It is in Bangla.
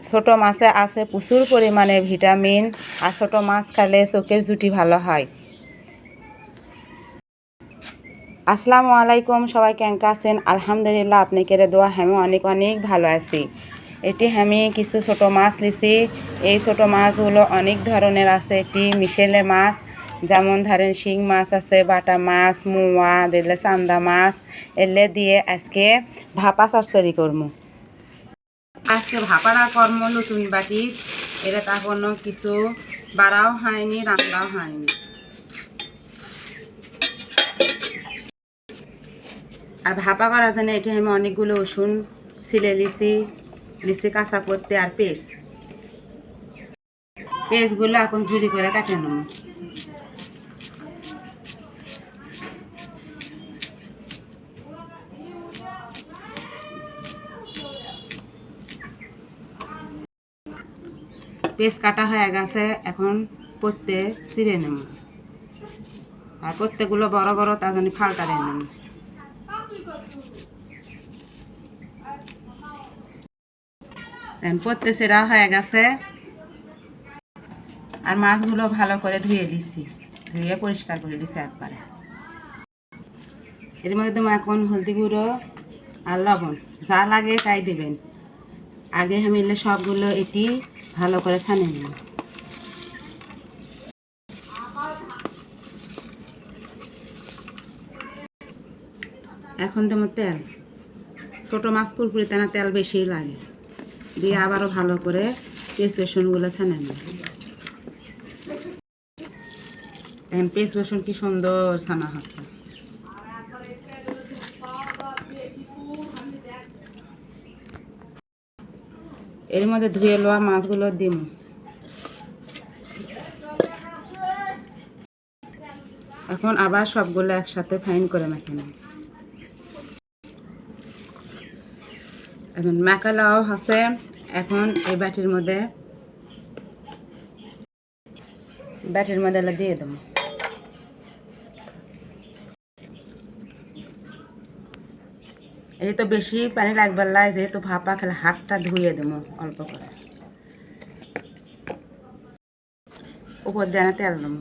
ছোট মাছে আছে প্রচুর পরিমাণে ভিটামিন, আর ছোট মাছ খেলে চোখের জুটি ভালো হয়। আসসালামু আলাইকুম, সবাই কেমন আছেন? আলহামদুলিল্লাহ, আপনি কেড়ে দোয়া আমি অনেক অনেক ভালো আছি। এটি আমি কিছু ছোট মাছ লিছি। এই ছোট মাছগুলো অনেক ধরনের আছে। এটি মিশেলে মাছ, যেমন ধরেন শিং মাছ আছে, বাটা মাছ, মোয়া দিলে, চান্দা মাছ, এলে দিয়ে আজকে ভাপা চচ্চড়ি করবো। আজকে ভাপাড়া কর্ম নতুন বাটি, এটা তা কোনো কিছু বাড়াও হয়নি, রান্নাও হয়নি। আর ভাপা করার জন্য এটি আমি অনেকগুলো রসুন ছিলে লিচি কাঁচা করতে, আর পেস্টগুলো এখন ঝুরি করে কাটে নেব। পেস্ট কাটা হয়ে গেছে, এখন পত্তে চিড়ে নেব। আর পত্তেগুলো বড় বড়, তার জন্য ফালটারে নেব। পত্তে চিরা হয়ে গেছে, আর মাছগুলো ভালো করে ধুয়ে দিচ্ছি, ধুয়ে পরিষ্কার করে দিচ্ছি একবারে। এর মধ্যে তোমার এখন হলদি গুঁড়ো আর লবণ যা লাগে তাই দেবেন। আগে আমি সবগুলো এটি ভালো করে ছানে নেব। এখন তোমার তেল, ছোট মাছ পুরপুরিতে না তেল বেশি লাগে, দিয়ে আবারও ভালো করে পেঁয়াজ রসুনগুলো ছানে নেব। পেঁয়াজ রসুন কি সুন্দর ছানা হচ্ছে। এর মধ্যে ধুয়ে লওয়া মাছগুলো দিম। এখন আবার সবগুলো একসাথে ফাইন করে মেখে নেব। এখন মাখালাও আছে, এখন এই বাটির মধ্যে দিয়ে দেবো। এই তো বেশি পানি লাগবার লাগে, যেহেতু ভাপা খেলে হাতটা ধুয়ে দেবো অল্প করে। উপর দিয়ে তেল দেবো।